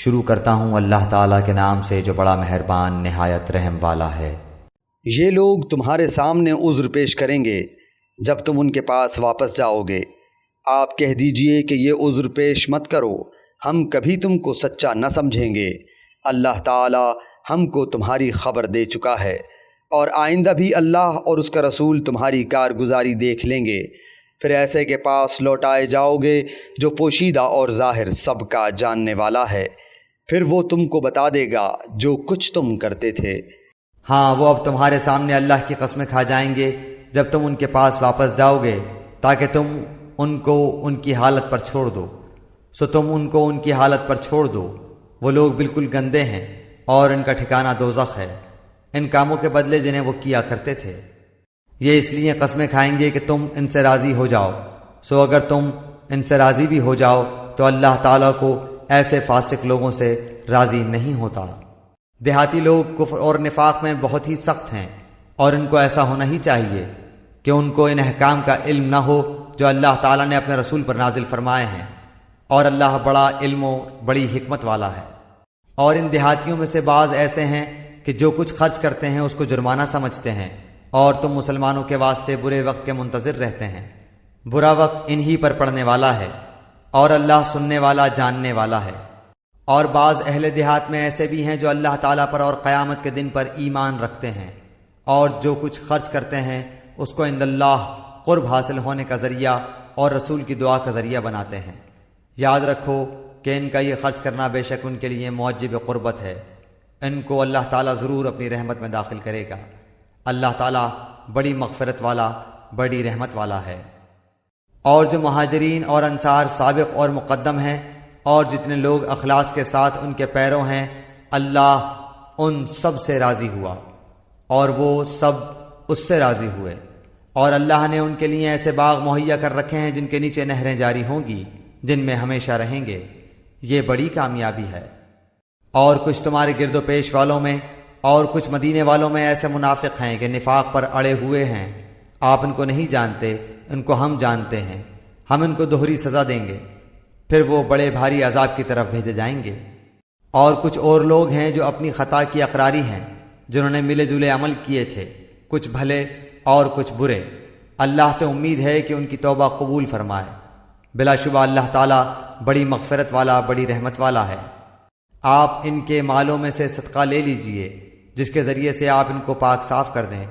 شروع کرتا ہوں اللہ تعالیٰ کے نام سے جو بڑا مہربان نہایت رحم والا ہے۔ یہ لوگ تمہارے سامنے عذر پیش کریں گے جب تم ان کے پاس واپس جاؤ گے۔ آپ کہہ دیجئے کہ یہ عذر پیش مت کرو، ہم کبھی تم کو سچا نہ سمجھیں گے۔ اللہ تعالیٰ ہم کو تمہاری خبر دے چکا ہے، اور آئندہ بھی اللہ اور اس کا رسول تمہاری کارگزاری دیکھ لیں گے۔ پھر ایسے کے پاس لوٹائے جاؤ گے جو پوشیدہ اور ظاہر سب کا جاننے والا ہے، پھر وہ تم کو بتا دے گا جو کچھ تم کرتے تھے۔ ہاں، وہ اب تمہارے سامنے اللہ کی قسمیں کھا جائیں گے جب تم ان کے پاس واپس جاؤ گے تاکہ تم ان کو ان کی حالت پر چھوڑ دو، سو تم ان کو ان کی حالت پر چھوڑ دو۔ وہ لوگ بالکل گندے ہیں اور ان کا ٹھکانہ دوزخ ہے، ان کاموں کے بدلے جنہیں وہ کیا کرتے تھے۔ یہ اس لیے قسمیں کھائیں گے کہ تم ان سے راضی ہو جاؤ، سو اگر تم ان سے راضی بھی ہو جاؤ تو اللہ تعالیٰ کو ایسے فاسق لوگوں سے راضی نہیں ہوتا۔ دیہاتی لوگ کفر اور نفاق میں بہت ہی سخت ہیں، اور ان کو ایسا ہونا ہی چاہیے کہ ان کو ان احکام کا علم نہ ہو جو اللہ تعالیٰ نے اپنے رسول پر نازل فرمائے ہیں، اور اللہ بڑا علم و بڑی حکمت والا ہے۔ اور ان دیہاتیوں میں سے بعض ایسے ہیں کہ جو کچھ خرچ کرتے ہیں اس کو جرمانہ سمجھتے ہیں، اور تم مسلمانوں کے واسطے برے وقت کے منتظر رہتے ہیں۔ برا وقت انہی پر پڑنے والا ہے، اور اللہ سننے والا جاننے والا ہے۔ اور بعض اہل دیہات میں ایسے بھی ہیں جو اللہ تعالیٰ پر اور قیامت کے دن پر ایمان رکھتے ہیں، اور جو کچھ خرچ کرتے ہیں اس کو عند اللہ قرب حاصل ہونے کا ذریعہ اور رسول کی دعا کا ذریعہ بناتے ہیں۔ یاد رکھو کہ ان کا یہ خرچ کرنا بے شک ان کے لیے موجب قربت ہے، ان کو اللہ تعالیٰ ضرور اپنی رحمت میں داخل کرے گا۔ اللہ تعالیٰ بڑی مغفرت والا بڑی رحمت والا ہے۔ اور جو مہاجرین اور انصار سابق اور مقدم ہیں، اور جتنے لوگ اخلاص کے ساتھ ان کے پیرو ہیں، اللہ ان سب سے راضی ہوا اور وہ سب اس سے راضی ہوئے۔ اور اللہ نے ان کے لیے ایسے باغ مہیا کر رکھے ہیں جن کے نیچے نہریں جاری ہوں گی، جن میں ہمیشہ رہیں گے۔ یہ بڑی کامیابی ہے۔ اور کچھ تمہارے گرد و پیش والوں میں اور کچھ مدینے والوں میں ایسے منافق ہیں کہ نفاق پر اڑے ہوئے ہیں۔ آپ ان کو نہیں جانتے، ان کو ہم جانتے ہیں۔ ہم ان کو دوہری سزا دیں گے، پھر وہ بڑے بھاری عذاب کی طرف بھیجے جائیں گے۔ اور کچھ اور لوگ ہیں جو اپنی خطا کی اقراری ہیں، جنہوں نے ملے جلے عمل کیے تھے، کچھ بھلے اور کچھ برے۔ اللہ سے امید ہے کہ ان کی توبہ قبول فرمائے۔ بلا شبہ اللہ تعالیٰ بڑی مغفرت والا بڑی رحمت والا ہے۔ آپ ان کے مالوں میں سے صدقہ لے لیجئے جس کے ذریعے سے آپ ان کو پاک صاف کر دیں،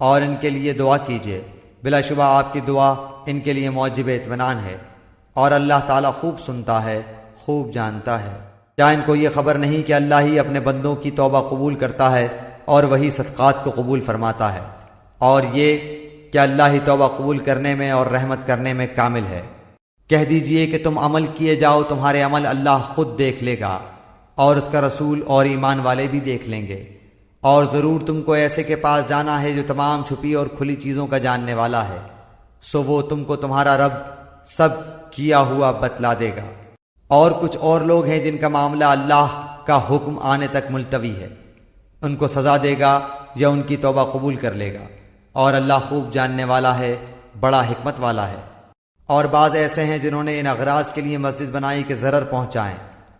اور ان کے لیے دعا کیجئے۔ بلا شبہ آپ کی دعا ان کے لیے موجب اطمینان ہے، اور اللہ تعالیٰ خوب سنتا ہے خوب جانتا ہے۔ کیا ان کو یہ خبر نہیں کہ اللہ ہی اپنے بندوں کی توبہ قبول کرتا ہے اور وہی صدقات کو قبول فرماتا ہے، اور یہ کہ اللہ ہی توبہ قبول کرنے میں اور رحمت کرنے میں کامل ہے۔ کہہ دیجئے کہ تم عمل کیے جاؤ، تمہارے عمل اللہ خود دیکھ لے گا، اور اس کا رسول اور ایمان والے بھی دیکھ لیں گے۔ اور ضرور تم کو ایسے کے پاس جانا ہے جو تمام چھپی اور کھلی چیزوں کا جاننے والا ہے، سو وہ تم کو تمہارا رب سب کیا ہوا بتلا دے گا۔ اور کچھ اور لوگ ہیں جن کا معاملہ اللہ کا حکم آنے تک ملتوی ہے، ان کو سزا دے گا یا ان کی توبہ قبول کر لے گا، اور اللہ خوب جاننے والا ہے بڑا حکمت والا ہے۔ اور بعض ایسے ہیں جنہوں نے ان اغراض کے لیے مسجد بنائی کہ ضرر پہنچائیں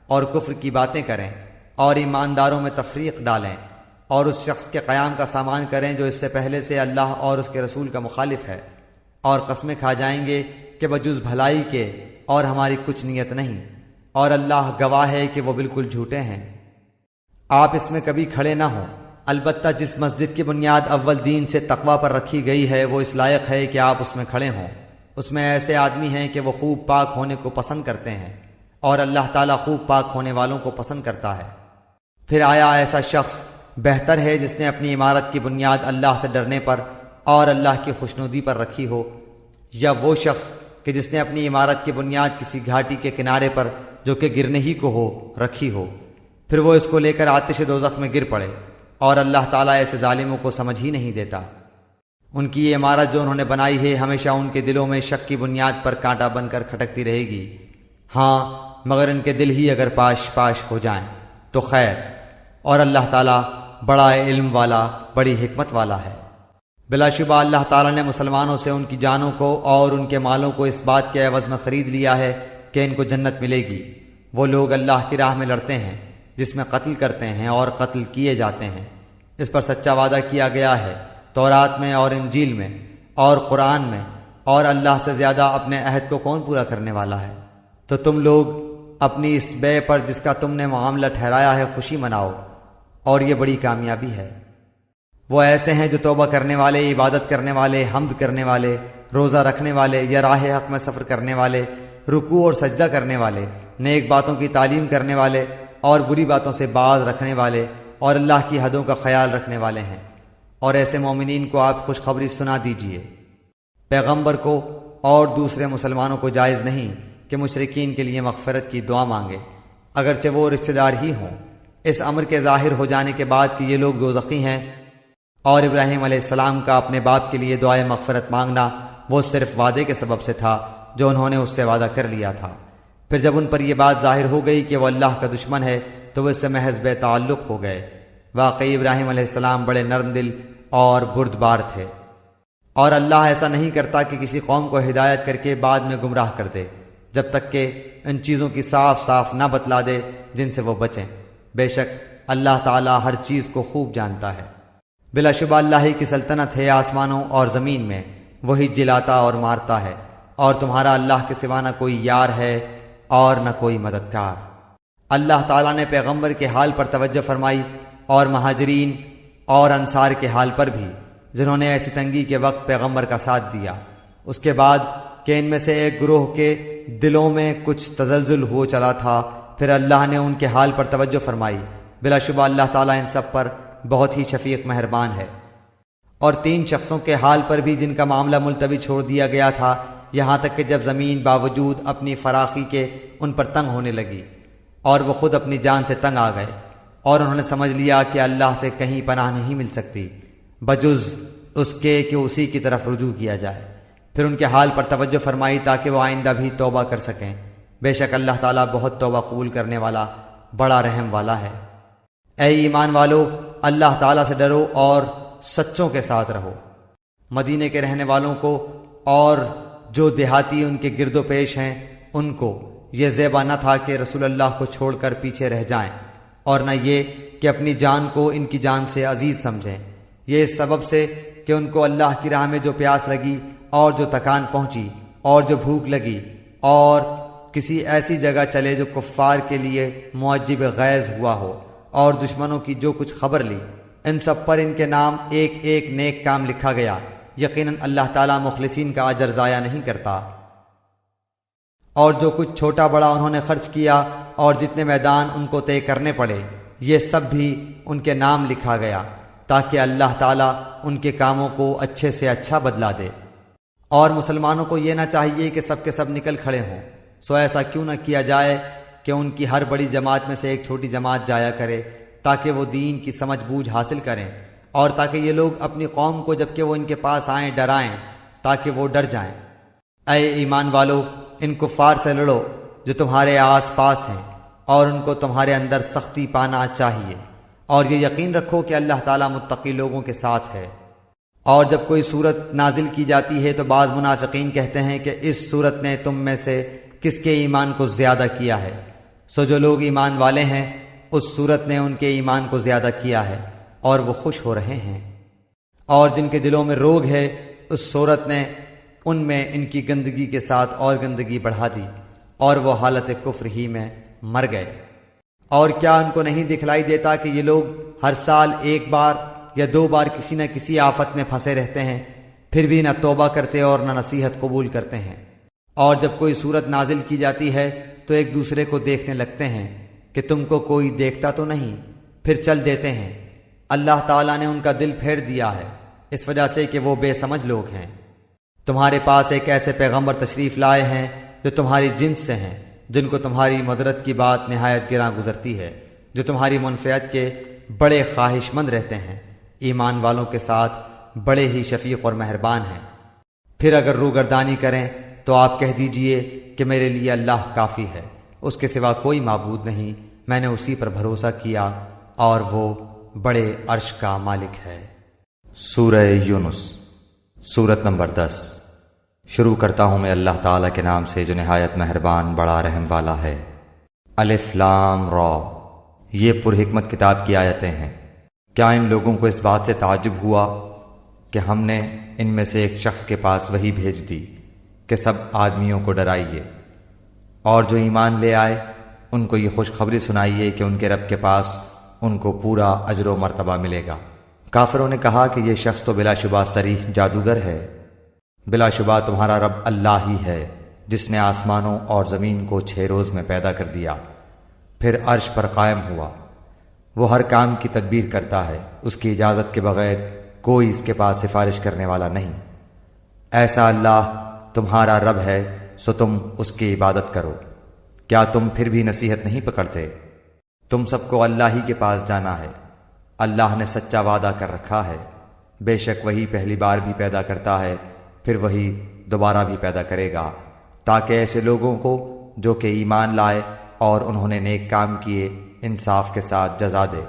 اور کفر کی باتیں کریں اور ایمانداروں میں تفریق ڈالیں، اور اس شخص کے قیام کا سامان کریں جو اس سے پہلے سے اللہ اور اس کے رسول کا مخالف ہے، اور قسمیں کھا جائیں گے کہ بجز بھلائی کے اور ہماری کچھ نیت نہیں، اور اللہ گواہ ہے کہ وہ بالکل جھوٹے ہیں۔ آپ اس میں کبھی کھڑے نہ ہوں، البتہ جس مسجد کی بنیاد اول دین سے تقوی پر رکھی گئی ہے وہ اس لائق ہے کہ آپ اس میں کھڑے ہوں۔ اس میں ایسے آدمی ہیں کہ وہ خوب پاک ہونے کو پسند کرتے ہیں، اور اللہ تعالیٰ خوب پاک ہونے والوں کو پسند کرتا ہے۔ پھر آیا ایسا شخص بہتر ہے جس نے اپنی عمارت کی بنیاد اللہ سے ڈرنے پر اور اللہ کی خوشنودی پر رکھی ہو، یا وہ شخص کہ جس نے اپنی عمارت کی بنیاد کسی گھاٹی کے کنارے پر جو کہ گرنے ہی کو ہو رکھی ہو، پھر وہ اس کو لے کر آتش دوزخ میں گر پڑے، اور اللہ تعالیٰ ایسے ظالموں کو سمجھ ہی نہیں دیتا۔ ان کی یہ عمارت جو انہوں نے بنائی ہے ہمیشہ ان کے دلوں میں شک کی بنیاد پر کانٹا بن کر کھٹکتی رہے گی، ہاں مگر ان کے دل ہی اگر پاش پاش ہو جائیں تو خیر، اور اللہ تعالیٰ بڑا علم والا بڑی حکمت والا ہے۔ بلا شبہ اللہ تعالیٰ نے مسلمانوں سے ان کی جانوں کو اور ان کے مالوں کو اس بات کے عوض میں خرید لیا ہے کہ ان کو جنت ملے گی، وہ لوگ اللہ کی راہ میں لڑتے ہیں جس میں قتل کرتے ہیں اور قتل کیے جاتے ہیں۔ اس پر سچا وعدہ کیا گیا ہے تورات میں اور انجیل میں اور قرآن میں، اور اللہ سے زیادہ اپنے عہد کو کون پورا کرنے والا ہے؟ تو تم لوگ اپنی اس بے پر جس کا تم نے معاملہ ٹھہرایا ہے خوشی مناؤ، اور یہ بڑی کامیابی ہے۔ وہ ایسے ہیں جو توبہ کرنے والے، عبادت کرنے والے، حمد کرنے والے، روزہ رکھنے والے یا راہ حق میں سفر کرنے والے، رکوع اور سجدہ کرنے والے، نیک باتوں کی تعلیم کرنے والے اور بری باتوں سے باز رکھنے والے اور اللہ کی حدوں کا خیال رکھنے والے ہیں۔ اور ایسے مومنین کو آپ خوشخبری سنا دیجئے۔ پیغمبر کو اور دوسرے مسلمانوں کو جائز نہیں کہ مشرکین کے لیے مغفرت کی دعا مانگے، اگرچہ وہ رشتہ دار ہی ہوں، اس امر کے ظاہر ہو جانے کے بعد کہ یہ لوگ دوزخی ہیں۔ اور ابراہیم علیہ السلام کا اپنے باپ کے لیے دعائے مغفرت مانگنا وہ صرف وعدے کے سبب سے تھا جو انہوں نے اس سے وعدہ کر لیا تھا۔ پھر جب ان پر یہ بات ظاہر ہو گئی کہ وہ اللہ کا دشمن ہے تو وہ اس سے محض بے تعلق ہو گئے۔ واقعی ابراہیم علیہ السلام بڑے نرم دل اور بردبار تھے، اور اللہ ایسا نہیں کرتا کہ کسی قوم کو ہدایت کر کے بعد میں گمراہ کر دے جب تک کہ ان چیزوں کی صاف صاف نہ بتلا دے جن سے وہ بچیں۔ بے شک اللہ تعالیٰ ہر چیز کو خوب جانتا ہے۔ بلا شبہ اللہ ہی کی سلطنت ہے آسمانوں اور زمین میں، وہی جلاتا اور مارتا ہے، اور تمہارا اللہ کے سوا نہ کوئی یار ہے اور نہ کوئی مددگار۔ اللہ تعالیٰ نے پیغمبر کے حال پر توجہ فرمائی اور مہاجرین اور انصار کے حال پر بھی، جنہوں نے ایسی تنگی کے وقت پیغمبر کا ساتھ دیا۔ اس کے بعد کہ ان میں سے ایک گروہ کے دلوں میں کچھ تزلزل ہو چلا تھا، پھر اللہ نے ان کے حال پر توجہ فرمائی۔ بلا شبہ اللہ تعالیٰ ان سب پر بہت ہی شفیق مہربان ہے۔ اور 3 شخصوں کے حال پر بھی جن کا معاملہ ملتوی چھوڑ دیا گیا تھا، یہاں تک کہ جب زمین باوجود اپنی فراخی کے ان پر تنگ ہونے لگی اور وہ خود اپنی جان سے تنگ آ گئے، اور انہوں نے سمجھ لیا کہ اللہ سے کہیں پناہ نہیں مل سکتی بجز اس کے کہ اسی کی طرف رجوع کیا جائے۔ پھر ان کے حال پر توجہ فرمائی تاکہ وہ آئندہ بھی توبہ کر سکیں۔ بے شک اللہ تعالیٰ بہت توبہ قبول کرنے والا، بڑا رحم والا ہے۔ اے ایمان والو، اللہ تعالیٰ سے ڈرو اور سچوں کے ساتھ رہو۔ مدینے کے رہنے والوں کو اور جو دیہاتی ان کے گرد و پیش ہیں ان کو یہ زیبا نہ تھا کہ رسول اللہ کو چھوڑ کر پیچھے رہ جائیں، اور نہ یہ کہ اپنی جان کو ان کی جان سے عزیز سمجھیں۔ یہ اس سبب سے کہ ان کو اللہ کی راہ میں جو پیاس لگی اور جو تکان پہنچی اور جو بھوک لگی، اور کسی ایسی جگہ چلے جو کفار کے لیے معجب غیظ ہوا ہو، اور دشمنوں کی جو کچھ خبر لی، ان سب پر ان کے نام ایک ایک نیک کام لکھا گیا۔ یقیناً اللہ تعالیٰ مخلصین کا اجر ضائع نہیں کرتا۔ اور جو کچھ چھوٹا بڑا انہوں نے خرچ کیا اور جتنے میدان ان کو طے کرنے پڑے، یہ سب بھی ان کے نام لکھا گیا تاکہ اللہ تعالیٰ ان کے کاموں کو اچھے سے اچھا بدلا دے۔ اور مسلمانوں کو یہ نہ چاہیے کہ سب کے سب نکل کھڑے ہوں، سو ایسا کیوں نہ کیا جائے کہ ان کی ہر بڑی جماعت میں سے ایک چھوٹی جماعت جایا کرے تاکہ وہ دین کی سمجھ بوجھ حاصل کریں، اور تاکہ یہ لوگ اپنی قوم کو جب کہ وہ ان کے پاس آئیں ڈرائیں تاکہ وہ ڈر جائیں۔ اے ایمان والو، ان کفار سے لڑو جو تمہارے آس پاس ہیں، اور ان کو تمہارے اندر سختی پانا چاہیے، اور یہ یقین رکھو کہ اللہ تعالیٰ متقی لوگوں کے ساتھ ہے۔ اور جب کوئی صورت نازل کی جاتی ہے تو بعض منافقین کہتے ہیں کہ اس صورت نے تم میں سے کس کے ایمان کو زیادہ کیا ہے؟ سو جو لوگ ایمان والے ہیں اس صورت نے ان کے ایمان کو زیادہ کیا ہے اور وہ خوش ہو رہے ہیں، اور جن کے دلوں میں روگ ہے اس صورت نے ان میں ان کی گندگی کے ساتھ اور گندگی بڑھا دی، اور وہ حالت کفر ہی میں مر گئے۔ اور کیا ان کو نہیں دکھلائی دیتا کہ یہ لوگ ہر سال 1 بار یا 2 بار کسی نہ کسی آفت میں پھنسے رہتے ہیں، پھر بھی نہ توبہ کرتے اور نہ نصیحت قبول کرتے ہیں۔ اور جب کوئی صورت نازل کی جاتی ہے تو ایک دوسرے کو دیکھنے لگتے ہیں کہ تم کو کوئی دیکھتا تو نہیں، پھر چل دیتے ہیں۔ اللہ تعالیٰ نے ان کا دل پھیر دیا ہے اس وجہ سے کہ وہ بے سمجھ لوگ ہیں۔ تمہارے پاس ایک ایسے پیغمبر تشریف لائے ہیں جو تمہاری جنس سے ہیں، جن کو تمہاری مدرت کی بات نہایت گراں گزرتی ہے، جو تمہاری منفعت کے بڑے خواہش مند رہتے ہیں، ایمان والوں کے ساتھ بڑے ہی شفیق اور مہربان ہیں۔ پھر اگر روگردانی کریں تو آپ کہہ دیجئے کہ میرے لیے اللہ کافی ہے، اس کے سوا کوئی معبود نہیں، میں نے اسی پر بھروسہ کیا اور وہ بڑے عرش کا مالک ہے۔ سورہ یونس، سورت نمبر 10۔ شروع کرتا ہوں میں اللہ تعالیٰ کے نام سے جو نہایت مہربان بڑا رحم والا ہے۔ الف لام را، یہ پرحکمت کتاب کی آیتیں ہیں۔ کیا ان لوگوں کو اس بات سے تعجب ہوا کہ ہم نے ان میں سے ایک شخص کے پاس وحی بھیج دی کہ سب آدمیوں کو ڈرائیے، اور جو ایمان لے آئے ان کو یہ خوشخبری سنائیے کہ ان کے رب کے پاس ان کو پورا اجر و مرتبہ ملے گا۔ کافروں نے کہا کہ یہ شخص تو بلا شبہ صریح جادوگر ہے۔ بلا شبہ تمہارا رب اللہ ہی ہے جس نے آسمانوں اور زمین کو 6 روز میں پیدا کر دیا، پھر عرش پر قائم ہوا۔ وہ ہر کام کی تدبیر کرتا ہے، اس کی اجازت کے بغیر کوئی اس کے پاس سفارش کرنے والا نہیں۔ ایسا اللہ تمہارا رب ہے سو تم اس کی عبادت کرو۔ کیا تم پھر بھی نصیحت نہیں پکڑتے؟ تم سب کو اللہ ہی کے پاس جانا ہے۔ اللہ نے سچا وعدہ کر رکھا ہے، بے شک وہی پہلی بار بھی پیدا کرتا ہے، پھر وہی دوبارہ بھی پیدا کرے گا، تاکہ ایسے لوگوں کو جو کہ ایمان لائے اور انہوں نے نیک کام کیے انصاف کے ساتھ جزا دے۔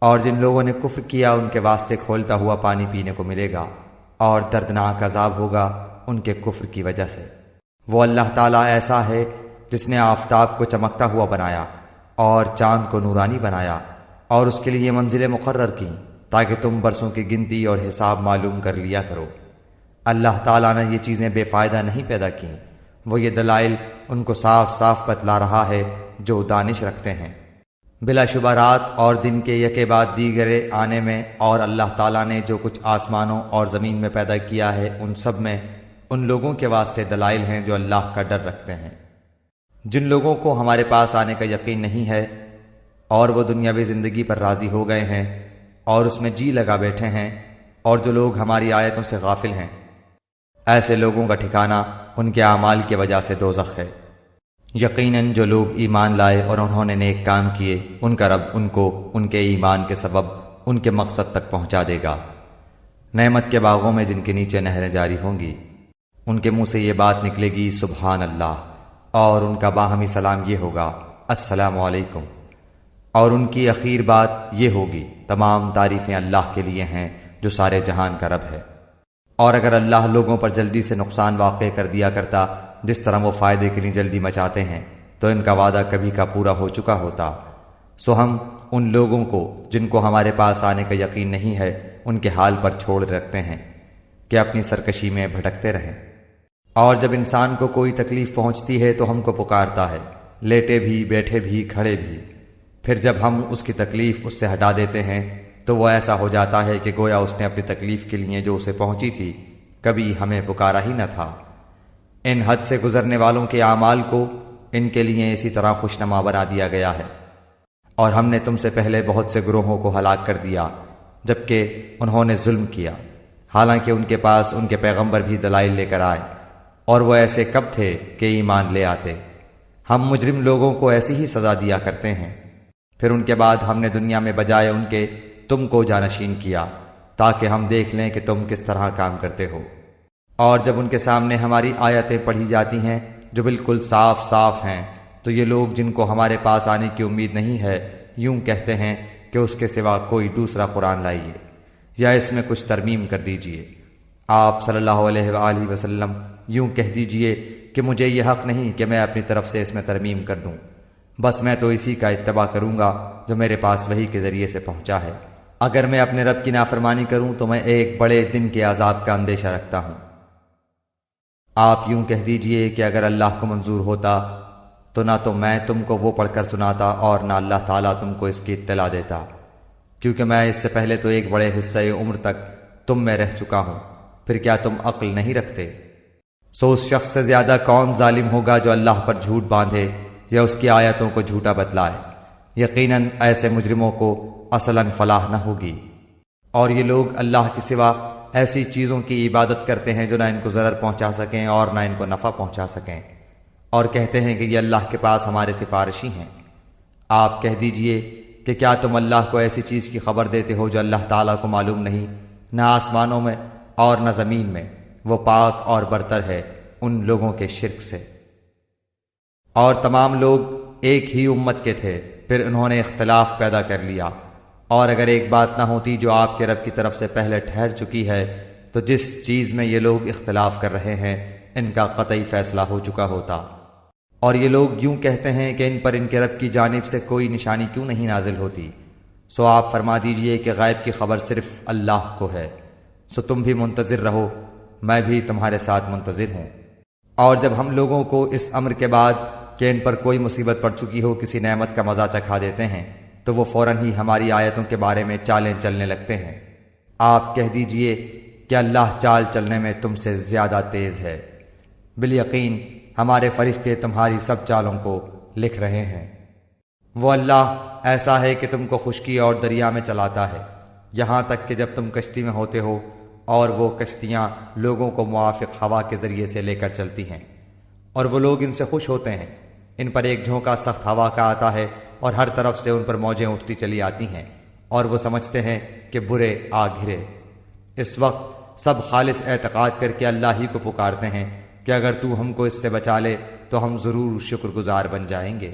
اور جن لوگوں نے کفر کیا ان کے واسطے کھولتا ہوا پانی پینے کو ملے گا، اور دردناک عذاب ہوگا ان کے کفر کی وجہ سے۔ وہ اللہ تعالیٰ ایسا ہے جس نے آفتاب کو چمکتا ہوا بنایا اور چاند کو نورانی بنایا، اور اس کے لیے منزلیں مقرر کیں تاکہ تم برسوں کی گنتی اور حساب معلوم کر لیا کرو۔ اللہ تعالیٰ نے یہ چیزیں بے فائدہ نہیں پیدا کیں، وہ یہ دلائل ان کو صاف صاف بتلا رہا ہے جو دانش رکھتے ہیں۔ بلا شبہ رات اور دن کے یکے بعد دیگرے آنے میں اور اللہ تعالیٰ نے جو کچھ آسمانوں اور زمین میں پیدا کیا ہے ان سب میں ان لوگوں کے واسطے دلائل ہیں جو اللہ کا ڈر رکھتے ہیں۔ جن لوگوں کو ہمارے پاس آنے کا یقین نہیں ہے اور وہ دنیاوی زندگی پر راضی ہو گئے ہیں اور اس میں جی لگا بیٹھے ہیں، اور جو لوگ ہماری آیتوں سے غافل ہیں، ایسے لوگوں کا ٹھکانہ ان کے اعمال کی وجہ سے دوزخ ہے۔ یقیناً جو لوگ ایمان لائے اور انہوں نے نیک کام کیے ان کا رب ان کو ان کے ایمان کے سبب ان کے مقصد تک پہنچا دے گا۔ نعمت کے باغوں میں جن کے نیچے نہریں جاری ہوں گی، ان کے منہ سے یہ بات نکلے گی سبحان اللہ، اور ان کا باہمی سلام یہ ہوگا السلام علیکم، اور ان کی اخیر بات یہ ہوگی تمام تعریفیں اللہ کے لیے ہیں جو سارے جہان کا رب ہے۔ اور اگر اللہ لوگوں پر جلدی سے نقصان واقع کر دیا کرتا جس طرح وہ فائدے کے لیے جلدی مچاتے ہیں تو ان کا وعدہ کبھی کا پورا ہو چکا ہوتا۔ سو ہم ان لوگوں کو جن کو ہمارے پاس آنے کا یقین نہیں ہے ان کے حال پر چھوڑ رکھتے ہیں کہ اپنی سرکشی میں بھٹکتے رہیں۔ اور جب انسان کو کوئی تکلیف پہنچتی ہے تو ہم کو پکارتا ہے، لیٹے بھی، بیٹھے بھی، کھڑے بھی۔ پھر جب ہم اس کی تکلیف اس سے ہٹا دیتے ہیں تو وہ ایسا ہو جاتا ہے کہ گویا اس نے اپنی تکلیف کے لیے جو اسے پہنچی تھی کبھی ہمیں پکارا ہی نہ تھا۔ ان حد سے گزرنے والوں کے اعمال کو ان کے لیے اسی طرح خوشنما بنا دیا گیا ہے۔ اور ہم نے تم سے پہلے بہت سے گروہوں کو ہلاک کر دیا جبکہ انہوں نے ظلم کیا، حالانکہ ان کے پاس ان کے پیغمبر بھی دلائل لے کر آئے، اور وہ ایسے کب تھے کہ ایمان لے آتے۔ ہم مجرم لوگوں کو ایسی ہی سزا دیا کرتے ہیں۔ پھر ان کے بعد ہم نے دنیا میں بجائے ان کے تم کو جانشین کیا تاکہ ہم دیکھ لیں کہ تم کس طرح کام کرتے ہو۔ اور جب ان کے سامنے ہماری آیتیں پڑھی جاتی ہیں جو بالکل صاف صاف ہیں تو یہ لوگ جن کو ہمارے پاس آنے کی امید نہیں ہے یوں کہتے ہیں کہ اس کے سوا کوئی دوسرا قرآن لائیے یا اس میں کچھ ترمیم کر دیجئے۔ آپ صلی اللہ علیہ وآلہ وسلم یوں کہہ دیجئے کہ مجھے یہ حق نہیں کہ میں اپنی طرف سے اس میں ترمیم کر دوں، بس میں تو اسی کا اتباع کروں گا جو میرے پاس وحی کے ذریعے سے پہنچا ہے۔ اگر میں اپنے رب کی نافرمانی کروں تو میں ایک بڑے دن کے عذاب کا اندیشہ رکھتا ہوں۔ آپ یوں کہہ دیجئے کہ اگر اللہ کو منظور ہوتا تو نہ تو میں تم کو وہ پڑھ کر سناتا اور نہ اللہ تعالیٰ تم کو اس کی اطلاع دیتا، کیونکہ میں اس سے پہلے تو ایک بڑے حصہ عمر تک تم میں رہ چکا ہوں، پھر کیا تم عقل نہیں رکھتے؟ سو اس شخص سے زیادہ کون ظالم ہوگا جو اللہ پر جھوٹ باندھے یا اس کی آیتوں کو جھوٹا بتلائے؟ یقیناً ایسے مجرموں کو اصلاً فلاح نہ ہوگی۔ اور یہ لوگ اللہ کے سوا ایسی چیزوں کی عبادت کرتے ہیں جو نہ ان کو ضرر پہنچا سکیں اور نہ ان کو نفع پہنچا سکیں، اور کہتے ہیں کہ یہ اللہ کے پاس ہمارے سفارشی ہیں۔ آپ کہہ دیجئے کہ کیا تم اللہ کو ایسی چیز کی خبر دیتے ہو جو اللہ تعالیٰ کو معلوم نہیں، نہ آسمانوں میں اور نہ زمین میں، وہ پاک اور برتر ہے ان لوگوں کے شرک سے۔ اور تمام لوگ ایک ہی امت کے تھے، پھر انہوں نے اختلاف پیدا کر لیا، اور اگر ایک بات نہ ہوتی جو آپ کے رب کی طرف سے پہلے ٹھہر چکی ہے تو جس چیز میں یہ لوگ اختلاف کر رہے ہیں ان کا قطعی فیصلہ ہو چکا ہوتا۔ اور یہ لوگ یوں کہتے ہیں کہ ان پر ان کے رب کی جانب سے کوئی نشانی کیوں نہیں نازل ہوتی؟ سو آپ فرما دیجئے کہ غیب کی خبر صرف اللہ کو ہے، سو تم بھی منتظر رہو، میں بھی تمہارے ساتھ منتظر ہوں۔ اور جب ہم لوگوں کو اس امر کے بعد کہ ان پر کوئی مصیبت پڑ چکی ہو کسی نعمت کا مزہ چکھا دیتے ہیں تو وہ فوراً ہی ہماری آیتوں کے بارے میں چالیں چلنے لگتے ہیں۔ آپ کہہ دیجئے کہ اللہ چال چلنے میں تم سے زیادہ تیز ہے، بالیقین ہمارے فرشتے تمہاری سب چالوں کو لکھ رہے ہیں۔ وہ اللہ ایسا ہے کہ تم کو خشکی اور دریا میں چلاتا ہے، یہاں تک کہ جب تم کشتی میں ہوتے ہو اور وہ کشتیاں لوگوں کو موافق ہوا کے ذریعے سے لے کر چلتی ہیں، اور وہ لوگ ان سے خوش ہوتے ہیں۔ ان پر ایک جھونکا سخت ہوا کا آتا ہے اور ہر طرف سے ان پر موجیں اٹھتی چلی آتی ہیں، اور وہ سمجھتے ہیں کہ برے آ گھرے۔ اس وقت سب خالص اعتقاد کر کے اللہ ہی کو پکارتے ہیں کہ اگر تو ہم کو اس سے بچا لے تو ہم ضرور شکر گزار بن جائیں گے۔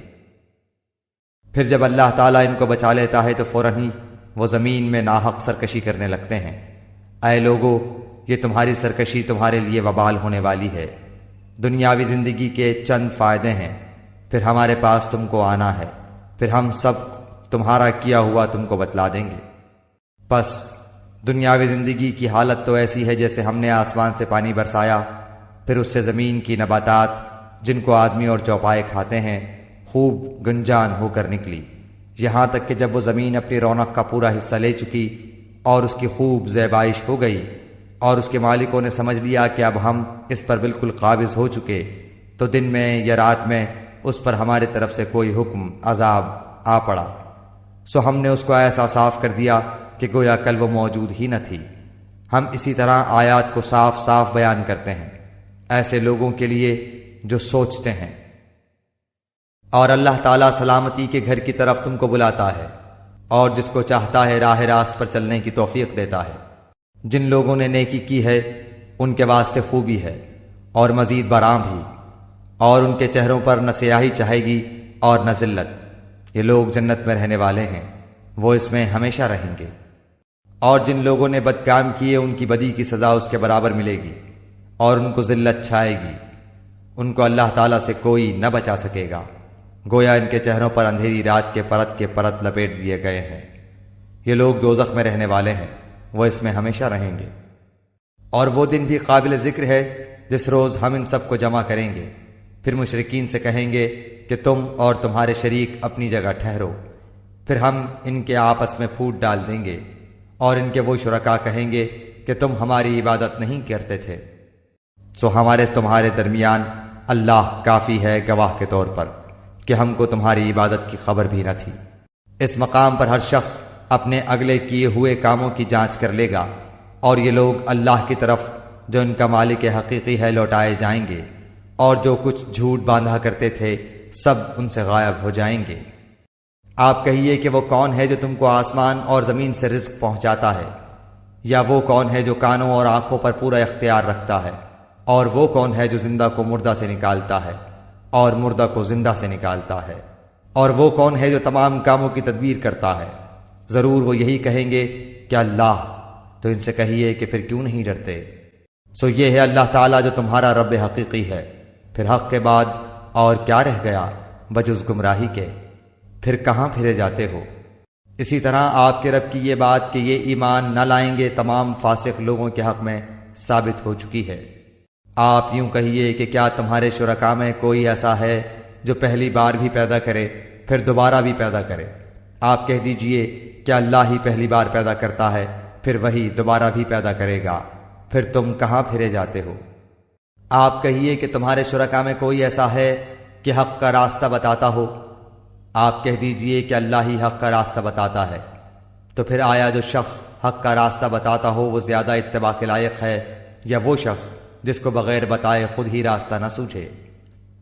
پھر جب اللہ تعالیٰ ان کو بچا لیتا ہے تو فوراً ہی وہ زمین میں ناحق سرکشی کرنے لگتے ہیں۔ اے لوگو، یہ تمہاری سرکشی تمہارے لیے وبال ہونے والی ہے۔ دنیاوی زندگی کے چند فائدے ہیں، پھر ہمارے پاس تم کو آنا ہے، پھر ہم سب تمہارا کیا ہوا تم کو بتلا دیں گے۔ پس دنیاوی زندگی کی حالت تو ایسی ہے جیسے ہم نے آسمان سے پانی برسایا، پھر اس سے زمین کی نباتات جن کو آدمی اور چوپائے کھاتے ہیں خوب گنجان ہو کر نکلی، یہاں تک کہ جب وہ زمین اپنی رونق کا پورا حصہ لے چکی اور اس کی خوب زیبائش ہو گئی اور اس کے مالکوں نے سمجھ لیا کہ اب ہم اس پر بالکل قابض ہو چکے، تو دن میں یا رات میں اس پر ہماری طرف سے کوئی حکم عذاب آ پڑا، سو ہم نے اس کو ایسا صاف کر دیا کہ گویا کل وہ موجود ہی نہ تھی۔ ہم اسی طرح آیات کو صاف صاف بیان کرتے ہیں ایسے لوگوں کے لیے جو سوچتے ہیں۔ اور اللہ تعالیٰ سلامتی کے گھر کی طرف تم کو بلاتا ہے اور جس کو چاہتا ہے راہ راست پر چلنے کی توفیق دیتا ہے۔ جن لوگوں نے نیکی کی ہے ان کے واسطے خوبی ہے اور مزید برآں بھی، اور ان کے چہروں پر نہ سیاہی چاہے گی اور نہ ذلت۔ یہ لوگ جنت میں رہنے والے ہیں، وہ اس میں ہمیشہ رہیں گے۔ اور جن لوگوں نے بد کام کیے ان کی بدی کی سزا اس کے برابر ملے گی اور ان کو ذلت چھائے گی، ان کو اللہ تعالیٰ سے کوئی نہ بچا سکے گا، گویا ان کے چہروں پر اندھیری رات کے پرت لپیٹ دیے گئے ہیں۔ یہ لوگ دوزخ میں رہنے والے ہیں، وہ اس میں ہمیشہ رہیں گے۔ اور وہ دن بھی قابل ذکر ہے جس روز ہم ان سب کو جمع کریں گے، پھر مشرکین سے کہیں گے کہ تم اور تمہارے شریک اپنی جگہ ٹھہرو، پھر ہم ان کے آپس میں پھوٹ ڈال دیں گے، اور ان کے وہ شرکا کہیں گے کہ تم ہماری عبادت نہیں کرتے تھے، سو ہمارے تمہارے درمیان اللہ کافی ہے گواہ کے طور پر کہ ہم کو تمہاری عبادت کی خبر بھی نہ تھی۔ اس مقام پر ہر شخص اپنے اگلے کیے ہوئے کاموں کی جانچ کر لے گا، اور یہ لوگ اللہ کی طرف جو ان کا مالک حقیقی ہے لوٹائے جائیں گے، اور جو کچھ جھوٹ باندھا کرتے تھے سب ان سے غائب ہو جائیں گے۔ آپ کہیے کہ وہ کون ہے جو تم کو آسمان اور زمین سے رزق پہنچاتا ہے، یا وہ کون ہے جو کانوں اور آنکھوں پر پورا اختیار رکھتا ہے، اور وہ کون ہے جو زندہ کو مردہ سے نکالتا ہے اور مردہ کو زندہ سے نکالتا ہے، اور وہ کون ہے جو تمام کاموں کی تدبیر کرتا ہے؟ ضرور وہ یہی کہیں گے کہ اللہ، تو ان سے کہیے کہ پھر کیوں نہیں ڈرتے؟ سو یہ ہے اللہ تعالیٰ جو تمہارا رب حقیقی ہے، پھر حق کے بعد اور کیا رہ گیا بجز گمراہی کے؟ پھر کہاں پھرے جاتے ہو؟ اسی طرح آپ کے رب کی یہ بات کہ یہ ایمان نہ لائیں گے تمام فاسق لوگوں کے حق میں ثابت ہو چکی ہے۔ آپ یوں کہیے کہ کیا تمہارے شرکاء میں کوئی ایسا ہے جو پہلی بار بھی پیدا کرے پھر دوبارہ بھی پیدا کرے؟ آپ کہہ دیجئے کہ اللہ ہی پہلی بار پیدا کرتا ہے پھر وہی دوبارہ بھی پیدا کرے گا، پھر تم کہاں پھرے جاتے ہو؟ آپ کہیے کہ تمہارے شرکاء میں کوئی ایسا ہے کہ حق کا راستہ بتاتا ہو؟ آپ کہہ دیجئے کہ اللہ ہی حق کا راستہ بتاتا ہے، تو پھر آیا جو شخص حق کا راستہ بتاتا ہو وہ زیادہ اتباع کے لائق ہے، یا وہ شخص جس کو بغیر بتائے خود ہی راستہ نہ سوچے؟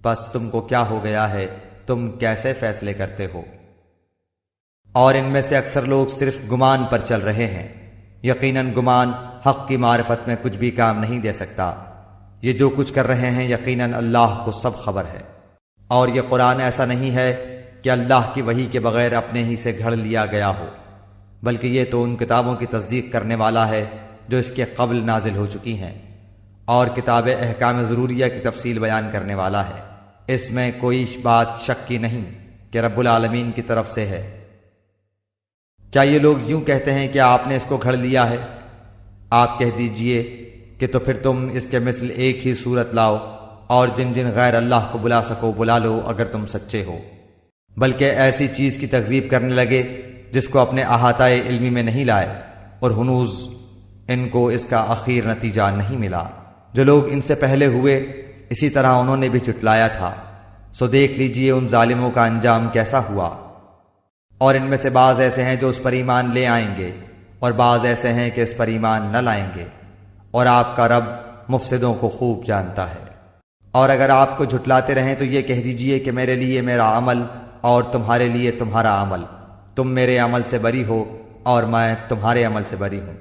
بس تم کو کیا ہو گیا ہے، تم کیسے فیصلے کرتے ہو؟ اور ان میں سے اکثر لوگ صرف گمان پر چل رہے ہیں، یقیناً گمان حق کی معرفت میں کچھ بھی کام نہیں دے سکتا۔ یہ جو کچھ کر رہے ہیں یقیناً اللہ کو سب خبر ہے۔ اور یہ قرآن ایسا نہیں ہے کہ اللہ کی وحی کے بغیر اپنے ہی سے گھڑ لیا گیا ہو، بلکہ یہ تو ان کتابوں کی تصدیق کرنے والا ہے جو اس کے قبل نازل ہو چکی ہیں، اور کتاب احکام ضروریہ کی تفصیل بیان کرنے والا ہے۔ اس میں کوئی بات شک کی نہیں کہ رب العالمین کی طرف سے ہے۔ کیا یہ لوگ یوں کہتے ہیں کہ آپ نے اس کو گھڑ لیا ہے؟ آپ کہہ دیجئے کہ تو پھر تم اس کے مثل ایک ہی صورت لاؤ اور جن جن غیر اللہ کو بلا سکو بلا لو اگر تم سچے ہو۔ بلکہ ایسی چیز کی تکذیب کرنے لگے جس کو اپنے احاطہ علمی میں نہیں لائے، اور ہنوز ان کو اس کا اخیر نتیجہ نہیں ملا۔ جو لوگ ان سے پہلے ہوئے اسی طرح انہوں نے بھی جھٹلایا تھا، سو دیکھ لیجئے ان ظالموں کا انجام کیسا ہوا۔ اور ان میں سے بعض ایسے ہیں جو اس پر ایمان لے آئیں گے، اور بعض ایسے ہیں کہ اس پر ایمان نہ لائیں گے، اور آپ کا رب مفسدوں کو خوب جانتا ہے۔ اور اگر آپ کو جھٹلاتے رہیں تو یہ کہہ دیجئے کہ میرے لیے میرا عمل اور تمہارے لیے تمہارا عمل، تم میرے عمل سے بری ہو اور میں تمہارے عمل سے بری ہوں۔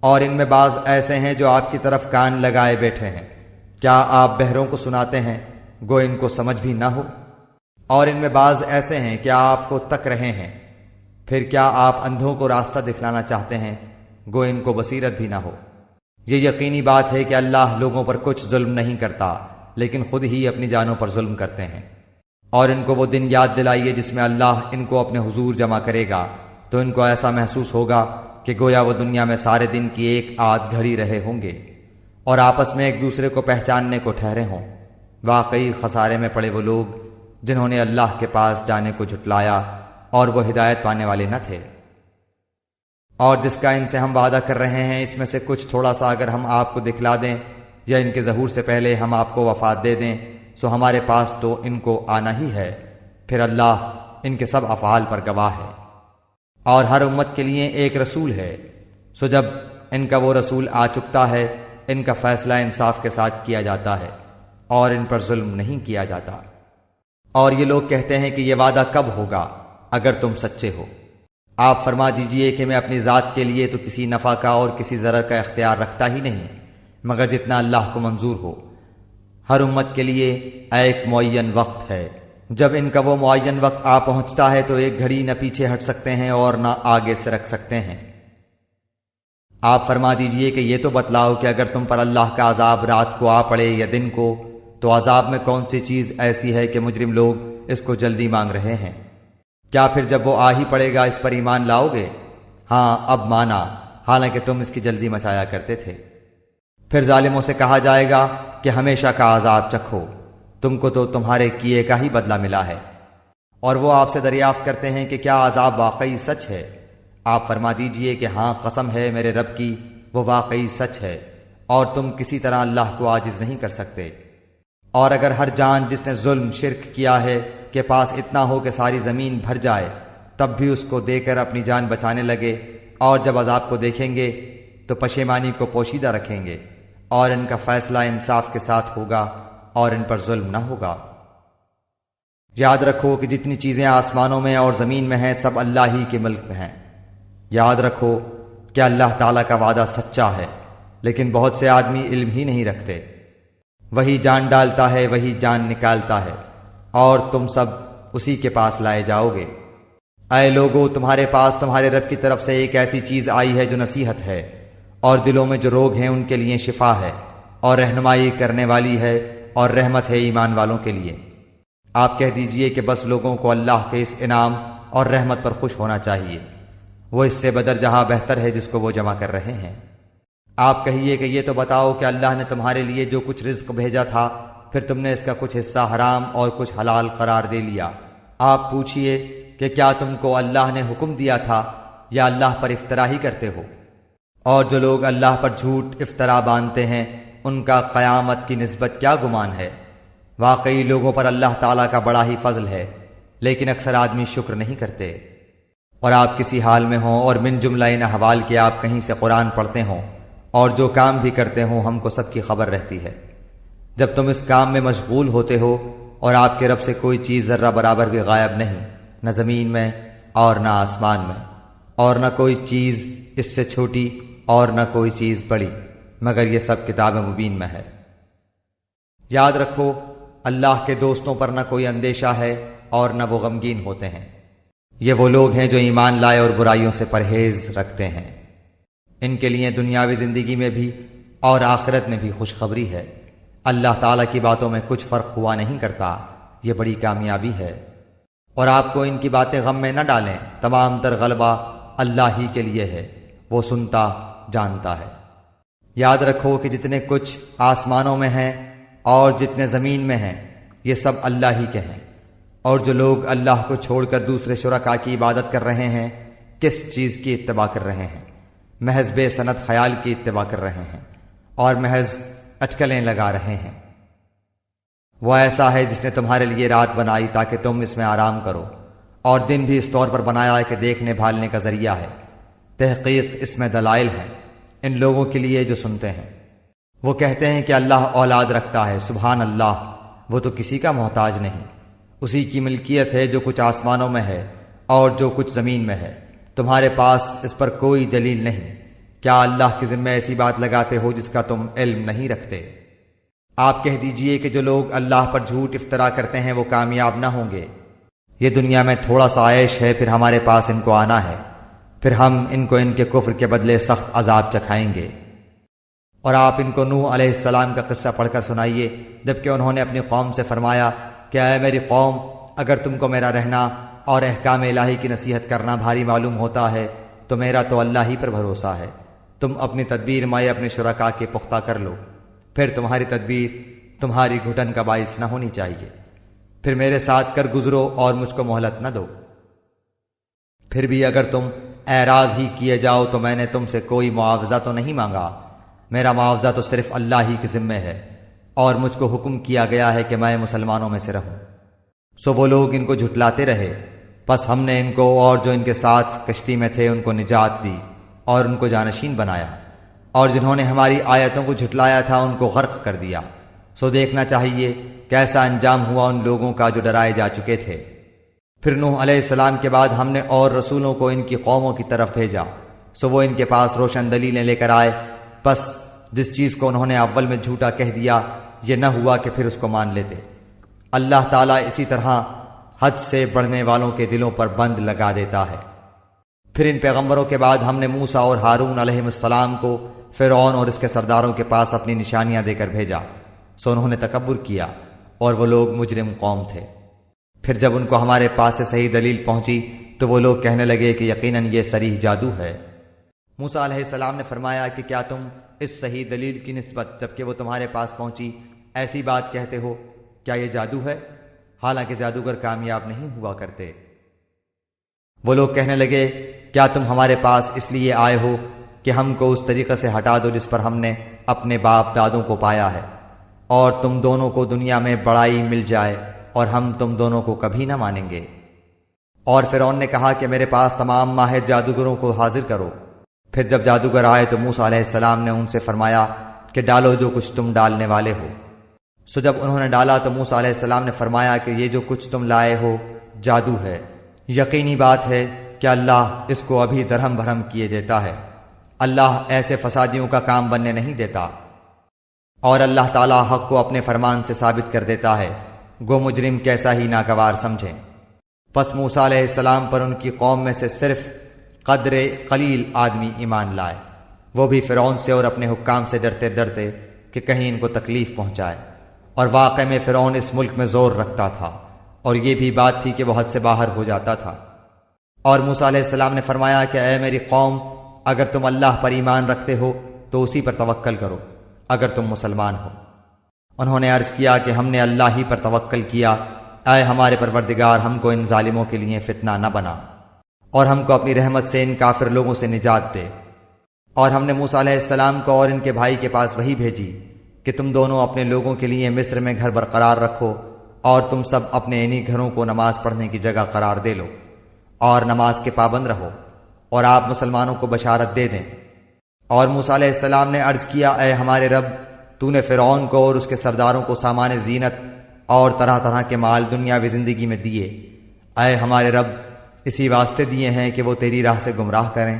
اور ان میں بعض ایسے ہیں جو آپ کی طرف کان لگائے بیٹھے ہیں، کیا آپ بہروں کو سناتے ہیں گو ان کو سمجھ بھی نہ ہو؟ اور ان میں بعض ایسے ہیں کہ آپ کو تک رہے ہیں، پھر کیا آپ اندھوں کو راستہ دکھلانا چاہتے ہیں گو ان کو بصیرت بھی نہ ہو؟ یہ یقینی بات ہے کہ اللہ لوگوں پر کچھ ظلم نہیں کرتا، لیکن خود ہی اپنی جانوں پر ظلم کرتے ہیں۔ اور ان کو وہ دن یاد دلائیے جس میں اللہ ان کو اپنے حضور جمع کرے گا، تو ان کو ایسا محسوس ہوگا کہ گویا وہ دنیا میں سارے دن کی ایک آدھ گھڑی رہے ہوں گے، اور آپس میں ایک دوسرے کو پہچاننے کو ٹھہرے ہوں۔ واقعی خسارے میں پڑے وہ لوگ جنہوں نے اللہ کے پاس جانے کو جھٹلایا اور وہ ہدایت پانے والے نہ تھے۔ اور جس کا ان سے ہم وعدہ کر رہے ہیں اس میں سے کچھ تھوڑا سا اگر ہم آپ کو دکھلا دیں یا ان کے ظہور سے پہلے ہم آپ کو وفات دے دیں، سو ہمارے پاس تو ان کو آنا ہی ہے، پھر اللہ ان کے سب افعال پر گواہ ہے۔ اور ہر امت کے لیے ایک رسول ہے، سو جب ان کا وہ رسول آ چکتا ہے ان کا فیصلہ انصاف کے ساتھ کیا جاتا ہے اور ان پر ظلم نہیں کیا جاتا۔ اور یہ لوگ کہتے ہیں کہ یہ وعدہ کب ہوگا اگر تم سچے ہو؟ آپ فرما دیجئے کہ میں اپنی ذات کے لیے تو کسی نفع کا اور کسی ضرر کا اختیار رکھتا ہی نہیں مگر جتنا اللہ کو منظور ہو۔ ہر امت کے لیے ایک معین وقت ہے، جب ان کا وہ معین وقت آ پہنچتا ہے تو ایک گھڑی نہ پیچھے ہٹ سکتے ہیں اور نہ آگے سے رکھ سکتے ہیں۔ آپ فرما دیجئے کہ یہ تو بتلاؤ کہ اگر تم پر اللہ کا عذاب رات کو آ پڑے یا دن کو، تو عذاب میں کون سی چیز ایسی ہے کہ مجرم لوگ اس کو جلدی مانگ رہے ہیں؟ کیا پھر جب وہ آ ہی پڑے گا اس پر ایمان لاؤ گے؟ ہاں اب مانا، حالانکہ تم اس کی جلدی مچایا کرتے تھے۔ پھر ظالموں سے کہا جائے گا کہ ہمیشہ کا عذاب چکھو، تم کو تو تمہارے کیے کا ہی بدلہ ملا ہے۔ اور وہ آپ سے دریافت کرتے ہیں کہ کیا عذاب واقعی سچ ہے؟ آپ فرما دیجئے کہ ہاں قسم ہے میرے رب کی، وہ واقعی سچ ہے، اور تم کسی طرح اللہ کو عاجز نہیں کر سکتے۔ اور اگر ہر جان جس نے ظلم شرک کیا ہے کے پاس اتنا ہو کہ ساری زمین بھر جائے، تب بھی اس کو دے کر اپنی جان بچانے لگے، اور جب عذاب کو دیکھیں گے تو پشیمانی کو پوشیدہ رکھیں گے، اور ان کا فیصلہ انصاف کے ساتھ ہوگا اور ان پر ظلم نہ ہوگا۔ یاد رکھو کہ جتنی چیزیں آسمانوں میں اور زمین میں ہیں سب اللہ ہی کے ملک میں ہیں۔ یاد رکھو کہ اللہ تعالیٰ کا وعدہ سچا ہے، لیکن بہت سے آدمی علم ہی نہیں رکھتے۔ وہی جان ڈالتا ہے، وہی جان نکالتا ہے، اور تم سب اسی کے پاس لائے جاؤ گے۔ اے لوگو، تمہارے پاس تمہارے رب کی طرف سے ایک ایسی چیز آئی ہے جو نصیحت ہے، اور دلوں میں جو روگ ہیں ان کے لیے شفا ہے، اور رہنمائی کرنے والی ہے، اور رحمت ہے ایمان والوں کے لیے۔ آپ کہہ دیجئے کہ بس لوگوں کو اللہ کے اس انعام اور رحمت پر خوش ہونا چاہیے، وہ اس سے بدرجہ بہتر ہے جس کو وہ جمع کر رہے ہیں۔ آپ کہیے کہ یہ تو بتاؤ کہ اللہ نے تمہارے لیے جو کچھ رزق بھیجا تھا پھر تم نے اس کا کچھ حصہ حرام اور کچھ حلال قرار دے لیا۔ آپ پوچھئے کہ کیا تم کو اللہ نے حکم دیا تھا یا اللہ پر افطرا ہی کرتے ہو؟ اور جو لوگ اللہ پر جھوٹ افطرا باندھتے ہیں ان کا قیامت کی نسبت کیا گمان ہے؟ واقعی لوگوں پر اللہ تعالیٰ کا بڑا ہی فضل ہے، لیکن اکثر آدمی شکر نہیں کرتے۔ اور آپ کسی حال میں ہوں اور من جملہ ان احوال کے آپ کہیں سے قرآن پڑھتے ہوں اور جو کام بھی کرتے ہوں ہم کو سب کی خبر رہتی ہے۔ جب تم اس کام میں مشغول ہوتے ہو اور آپ کے رب سے کوئی چیز ذرہ برابر بھی غائب نہیں، نہ زمین میں اور نہ آسمان میں، اور نہ کوئی چیز اس سے چھوٹی اور نہ کوئی چیز بڑی، مگر یہ سب کتاب مبین میں ہے۔ یاد رکھو اللہ کے دوستوں پر نہ کوئی اندیشہ ہے اور نہ وہ غمگین ہوتے ہیں۔ یہ وہ لوگ ہیں جو ایمان لائے اور برائیوں سے پرہیز رکھتے ہیں، ان کے لیے دنیاوی زندگی میں بھی اور آخرت میں بھی خوشخبری ہے۔ اللہ تعالیٰ کی باتوں میں کچھ فرق ہوا نہیں کرتا، یہ بڑی کامیابی ہے۔ اور آپ کو ان کی باتیں غم میں نہ ڈالیں، تمام تر غلبہ اللہ ہی کے لیے ہے، وہ سنتا جانتا ہے۔ یاد رکھو کہ جتنے کچھ آسمانوں میں ہیں اور جتنے زمین میں ہیں یہ سب اللہ ہی کے ہیں، اور جو لوگ اللہ کو چھوڑ کر دوسرے شرکاء کی عبادت کر رہے ہیں کس چیز کی اتباع کر رہے ہیں؟ محض بے سند خیال کی اتباع کر رہے ہیں اور محض اٹکلیں لگا رہے ہیں۔ وہ ایسا ہے جس نے تمہارے لیے رات بنائی تاکہ تم اس میں آرام کرو، اور دن بھی اس طور پر بنایا ہے کہ دیکھنے بھالنے کا ذریعہ ہے۔ تحقیق اس میں دلائل ہیں ان لوگوں کے لیے جو سنتے ہیں۔ وہ کہتے ہیں کہ اللہ اولاد رکھتا ہے، سبحان اللہ، وہ تو کسی کا محتاج نہیں، اسی کی ملکیت ہے جو کچھ آسمانوں میں ہے اور جو کچھ زمین میں ہے، تمہارے پاس اس پر کوئی دلیل نہیں۔ کیا اللہ کے ذمہ ایسی بات لگاتے ہو جس کا تم علم نہیں رکھتے؟ آپ کہہ دیجئے کہ جو لوگ اللہ پر جھوٹ افطرا کرتے ہیں وہ کامیاب نہ ہوں گے۔ یہ دنیا میں تھوڑا سا عیش ہے، پھر ہمارے پاس ان کو آنا ہے، پھر ہم ان کو ان کے کفر کے بدلے سخت عذاب چکھائیں گے۔ اور آپ ان کو نوح علیہ السلام کا قصہ پڑھ کر سنائیے، جبکہ انہوں نے اپنی قوم سے فرمایا کہ اے میری قوم، اگر تم کو میرا رہنا اور احکام الہی کی نصیحت کرنا بھاری معلوم ہوتا ہے تو میرا تو اللہ ہی پر بھروسہ ہے۔ تم اپنی تدبیر میں اپنے شرکاء کے پختہ کر لو، پھر تمہاری تدبیر تمہاری گھٹن کا باعث نہ ہونی چاہیے، پھر میرے ساتھ کر گزرو اور مجھ کو مہلت نہ دو۔ پھر بھی اگر تم اعراض ہی کیے جاؤ تو میں نے تم سے کوئی معاوضہ تو نہیں مانگا، میرا معاوضہ تو صرف اللہ ہی کے ذمہ ہے، اور مجھ کو حکم کیا گیا ہے کہ میں مسلمانوں میں سے رہوں۔ سو وہ لوگ ان کو جھٹلاتے رہے، پس ہم نے ان کو اور جو ان کے ساتھ کشتی میں تھے ان کو نجات دی اور ان کو جانشین بنایا، اور جنہوں نے ہماری آیتوں کو جھٹلایا تھا ان کو غرق کر دیا۔ سو دیکھنا چاہیے کیسا انجام ہوا ان لوگوں کا جو ڈرائے جا چکے تھے۔ پھر نوح علیہ السلام کے بعد ہم نے اور رسولوں کو ان کی قوموں کی طرف بھیجا، سو وہ ان کے پاس روشن دلیلیں لے کر آئے، پس جس چیز کو انہوں نے اول میں جھوٹا کہہ دیا یہ نہ ہوا کہ پھر اس کو مان لیتے۔ اللہ تعالیٰ اسی طرح حد سے بڑھنے والوں کے دلوں پر بند لگا دیتا ہے۔ پھر ان پیغمبروں کے بعد ہم نے موسیٰ اور ہارون علیہ السلام کو فرعون اور اس کے سرداروں کے پاس اپنی نشانیاں دے کر بھیجا، سو انہوں نے تکبر کیا اور وہ لوگ مجرم قوم تھے۔ پھر جب ان کو ہمارے پاس سے صحیح دلیل پہنچی تو وہ لوگ کہنے لگے کہ یقیناً یہ صریح جادو ہے۔ موسیٰ علیہ السلام نے فرمایا کہ کیا تم اس صحیح دلیل کی نسبت جبکہ وہ تمہارے پاس پہنچی ایسی بات کہتے ہو؟ کیا یہ جادو ہے؟ حالانکہ جادوگر کامیاب نہیں ہوا کرتے۔ وہ لوگ کہنے لگے کیا تم ہمارے پاس اس لیے آئے ہو کہ ہم کو اس طریقے سے ہٹا دو جس پر ہم نے اپنے باپ دادوں کو پایا ہے، اور تم دونوں کو دنیا میں بڑائی مل جائے اور ہم تم دونوں کو کبھی نہ مانیں گے؟ اور فرعون نے کہا کہ میرے پاس تمام ماہر جادوگروں کو حاضر کرو۔ پھر جب جادوگر آئے تو موسیٰ علیہ السلام نے ان سے فرمایا کہ ڈالو جو کچھ تم ڈالنے والے ہو۔ سو جب انہوں نے ڈالا تو موسیٰ علیہ السلام نے فرمایا کہ یہ جو کچھ تم لائے ہو جادو ہے، یقینی بات ہے کہ اللہ اس کو ابھی درہم بھرم کیے دیتا ہے، اللہ ایسے فسادیوں کا کام بننے نہیں دیتا، اور اللہ تعالیٰ حق کو اپنے فرمان سے ثابت کر دیتا ہے، گو مجرم کیسا ہی ناگوار سمجھیں۔ پس موسیٰ علیہ السلام پر ان کی قوم میں سے صرف قدر قلیل آدمی ایمان لائے، وہ بھی فرعون سے اور اپنے حکام سے ڈرتے ڈرتے کہ کہیں ان کو تکلیف پہنچائے۔ اور واقع میں فرعون اس ملک میں زور رکھتا تھا، اور یہ بھی بات تھی کہ وہ حد سے باہر ہو جاتا تھا۔ اور موسیٰ علیہ السلام نے فرمایا کہ اے میری قوم، اگر تم اللہ پر ایمان رکھتے ہو تو اسی پر توکل کرو اگر تم مسلمان ہو۔ انہوں نے عرض کیا کہ ہم نے اللہ ہی پر توکل کیا، اے ہمارے پروردگار ہم کو ان ظالموں کے لیے فتنہ نہ بنا، اور ہم کو اپنی رحمت سے ان کافر لوگوں سے نجات دے۔ اور ہم نے موسیٰ علیہ السلام کو اور ان کے بھائی کے پاس وحی بھیجی کہ تم دونوں اپنے لوگوں کے لیے مصر میں گھر برقرار رکھو، اور تم سب اپنے انہی گھروں کو نماز پڑھنے کی جگہ قرار دے لو، اور نماز کے پابند رہو، اور آپ مسلمانوں کو بشارت دے دیں۔ اور موسیٰ علیہ السلام نے عرض کیا اے ہمارے رب، تو نے فرعون کو اور اس کے سرداروں کو سامان زینت اور طرح طرح کے مال دنیاوی زندگی میں دیے، اے ہمارے رب اسی واسطے دیے ہیں کہ وہ تیری راہ سے گمراہ کریں۔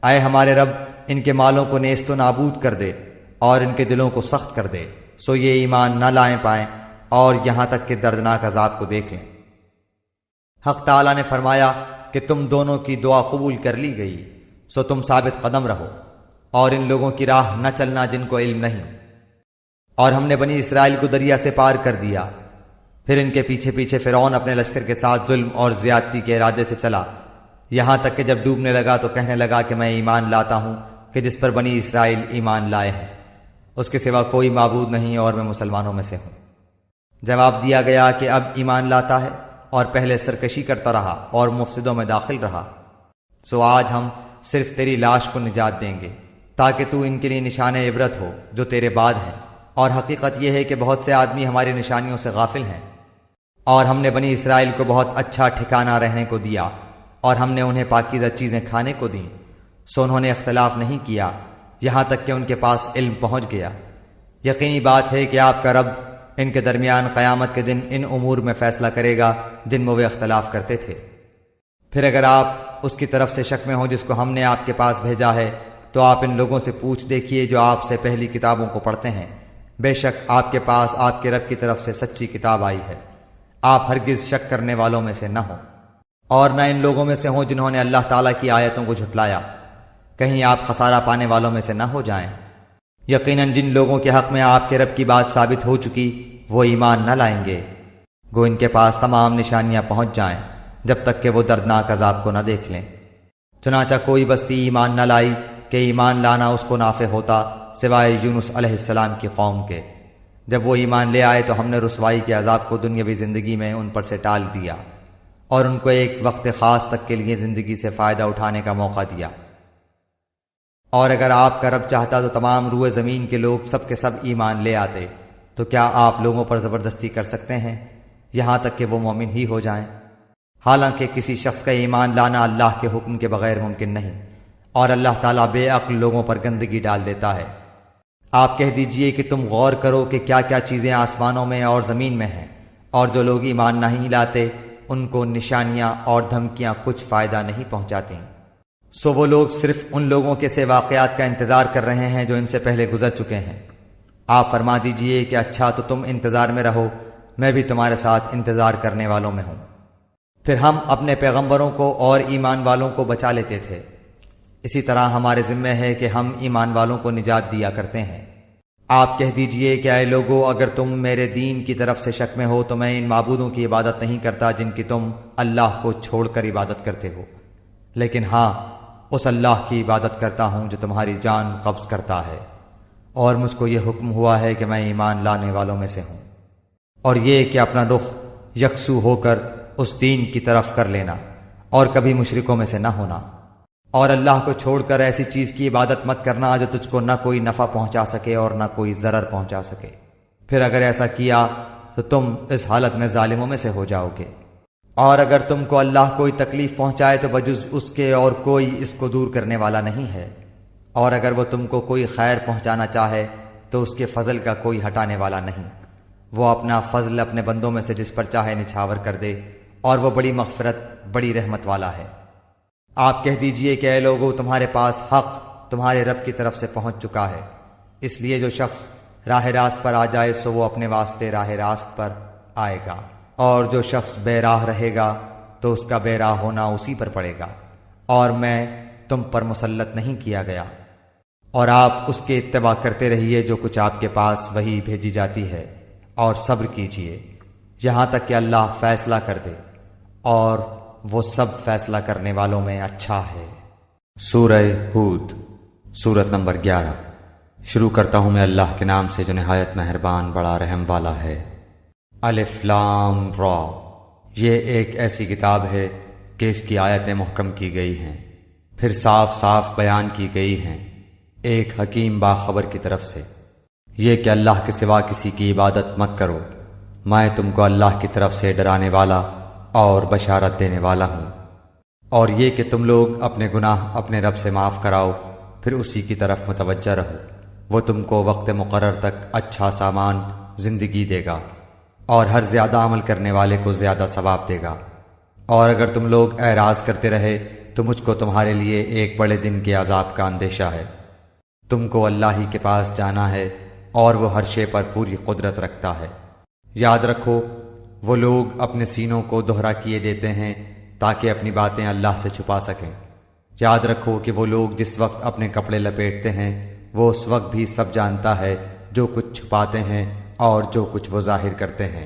اے ہمارے رب ان کے مالوں کو نیست و نابود کر دے اور ان کے دلوں کو سخت کر دے، سو یہ ایمان نہ لائیں پائیں اور یہاں تک کہ دردناک عذاب کو دیکھ لیں۔ حق تعالیٰ نے فرمایا کہ تم دونوں کی دعا قبول کر لی گئی، سو تم ثابت قدم رہو اور ان لوگوں کی راہ نہ چلنا جن کو علم نہیں۔ اور ہم نے بنی اسرائیل کو دریا سے پار کر دیا، پھر ان کے پیچھے پیچھے فرعون اپنے لشکر کے ساتھ ظلم اور زیادتی کے ارادے سے چلا، یہاں تک کہ جب ڈوبنے لگا تو کہنے لگا کہ میں ایمان لاتا ہوں کہ جس پر بنی اسرائیل ایمان لائے ہیں، اس کے سوا کوئی معبود نہیں اور میں مسلمانوں میں سے ہوں۔ جواب دیا گیا کہ اب ایمان لاتا ہے اور پہلے سرکشی کرتا رہا اور مفسدوں میں داخل رہا، سو آج ہم صرف تیری لاش کو نجات دیں گے تاکہ تو ان کے لیے نشان عبرت ہو جو تیرے بعد ہیں، اور حقیقت یہ ہے کہ بہت سے آدمی ہماری نشانیوں سے غافل ہیں، اور ہم نے بنی اسرائیل کو بہت اچھا ٹھکانہ رہنے کو دیا اور ہم نے انہیں پاکیزہ چیزیں کھانے کو دیں، سو انہوں نے اختلاف نہیں کیا یہاں تک کہ ان کے پاس علم پہنچ گیا۔ یقینی بات ہے کہ آپ کا رب ان کے درمیان قیامت کے دن ان امور میں فیصلہ کرے گا جن میں وہ اختلاف کرتے تھے۔ پھر اگر آپ اس کی طرف سے شک میں ہوں جس کو ہم نے آپ کے پاس بھیجا ہے تو آپ ان لوگوں سے پوچھ دیکھیے جو آپ سے پہلی کتابوں کو پڑھتے ہیں، بے شک آپ کے پاس آپ کے رب کی طرف سے سچی کتاب آئی ہے، آپ ہرگز شک کرنے والوں میں سے نہ ہوں، اور نہ ان لوگوں میں سے ہوں جنہوں نے اللہ تعالیٰ کی آیتوں کو جھٹلایا، کہیں آپ خسارہ پانے والوں میں سے نہ ہو جائیں۔ یقیناً جن لوگوں کے حق میں آپ کے رب کی بات ثابت ہو چکی وہ ایمان نہ لائیں گے، گو ان کے پاس تمام نشانیاں پہنچ جائیں جب تک کہ وہ دردناک عذاب کو نہ دیکھ لیں۔ چنانچہ کوئی بستی ایمان نہ لائی کہ ایمان لانا اس کو نافع ہوتا سوائے یونس علیہ السلام کی قوم کے، جب وہ ایمان لے آئے تو ہم نے رسوائی کے عذاب کو دنیاوی زندگی میں ان پر سے ٹال دیا اور ان کو ایک وقت خاص تک کے لیے زندگی سے فائدہ اٹھانے کا موقع دیا۔ اور اگر آپ کا رب چاہتا تو تمام روئے زمین کے لوگ سب کے سب ایمان لے آتے، تو کیا آپ لوگوں پر زبردستی کر سکتے ہیں یہاں تک کہ وہ مومن ہی ہو جائیں؟ حالانکہ کسی شخص کا ایمان لانا اللہ کے حکم کے بغیر ممکن نہیں، اور اللہ تعالیٰ بے عقل لوگوں پر گندگی ڈال دیتا ہے۔ آپ کہہ دیجئے کہ تم غور کرو کہ کیا کیا چیزیں آسمانوں میں اور زمین میں ہیں، اور جو لوگ ایمان نہیں لاتے ان کو نشانیاں اور دھمکیاں کچھ فائدہ نہیں پہنچاتی، سو وہ لوگ صرف ان لوگوں کے سے واقعات کا انتظار کر رہے ہیں جو ان سے پہلے گزر چکے ہیں۔ آپ فرما دیجئے کہ اچھا تو تم انتظار میں رہو، میں بھی تمہارے ساتھ انتظار کرنے والوں میں ہوں۔ پھر ہم اپنے پیغمبروں کو اور ایمان والوں کو بچا لیتے تھے، اسی طرح ہمارے ذمہ ہے کہ ہم ایمان والوں کو نجات دیا کرتے ہیں۔ آپ کہہ دیجئے کہ اے لوگو، اگر تم میرے دین کی طرف سے شک میں ہو تو میں ان معبودوں کی عبادت نہیں کرتا جن کی تم اللہ کو چھوڑ کر عبادت کرتے ہو، لیکن ہاں اس اللہ کی عبادت کرتا ہوں جو تمہاری جان قبض کرتا ہے، اور مجھ کو یہ حکم ہوا ہے کہ میں ایمان لانے والوں میں سے ہوں، اور یہ کہ اپنا رخ یکسو ہو کر اس دین کی طرف کر لینا اور کبھی مشرکوں میں سے نہ ہونا، اور اللہ کو چھوڑ کر ایسی چیز کی عبادت مت کرنا جو تجھ کو نہ کوئی نفع پہنچا سکے اور نہ کوئی ضرر پہنچا سکے، پھر اگر ایسا کیا تو تم اس حالت میں ظالموں میں سے ہو جاؤ گے۔ اور اگر تم کو اللہ کوئی تکلیف پہنچائے تو بجز اس کے اور کوئی اس کو دور کرنے والا نہیں ہے، اور اگر وہ تم کو کوئی خیر پہنچانا چاہے تو اس کے فضل کا کوئی ہٹانے والا نہیں، وہ اپنا فضل اپنے بندوں میں سے جس پر چاہے نچھاور کر دے، اور وہ بڑی مغفرت بڑی رحمت والا ہے۔ آپ کہہ دیجئے کہ اے لوگو، تمہارے پاس حق تمہارے رب کی طرف سے پہنچ چکا ہے، اس لیے جو شخص راہ راست پر آ جائے سو وہ اپنے واسطے راہ راست پر آئے گا، اور جو شخص بے راہ رہے گا تو اس کا بے راہ ہونا اسی پر پڑے گا، اور میں تم پر مسلط نہیں کیا گیا۔ اور آپ اس کے اتباع کرتے رہیے جو کچھ آپ کے پاس وہی بھیجی جاتی ہے، اور صبر کیجئے یہاں تک کہ اللہ فیصلہ کر دے، اور وہ سب فیصلہ کرنے والوں میں اچھا ہے۔ سورہ ہود، سورت نمبر 11۔ شروع کرتا ہوں میں اللہ کے نام سے جو نہایت مہربان بڑا رحم والا ہے۔ الف لام را، یہ ایک ایسی کتاب ہے کہ اس کی آیتیں محکم کی گئی ہیں، پھر صاف صاف بیان کی گئی ہیں ایک حکیم باخبر کی طرف سے، یہ کہ اللہ کے سوا کسی کی عبادت مت کرو، میں تم کو اللہ کی طرف سے ڈرانے والا اور بشارت دینے والا ہوں، اور یہ کہ تم لوگ اپنے گناہ اپنے رب سے معاف کراؤ، پھر اسی کی طرف متوجہ رہو، وہ تم کو وقت مقرر تک اچھا سامان زندگی دے گا، اور ہر زیادہ عمل کرنے والے کو زیادہ ثواب دے گا۔ اور اگر تم لوگ اعراض کرتے رہے تو مجھ کو تمہارے لیے ایک بڑے دن کے عذاب کا اندیشہ ہے۔ تم کو اللہ ہی کے پاس جانا ہے اور وہ ہر شے پر پوری قدرت رکھتا ہے۔ یاد رکھو، وہ لوگ اپنے سینوں کو دوہرا کیے دیتے ہیں تاکہ اپنی باتیں اللہ سے چھپا سکیں۔ یاد رکھو کہ وہ لوگ جس وقت اپنے کپڑے لپیٹتے ہیں وہ اس وقت بھی سب جانتا ہے جو کچھ چھپاتے ہیں اور جو کچھ وہ ظاہر کرتے ہیں،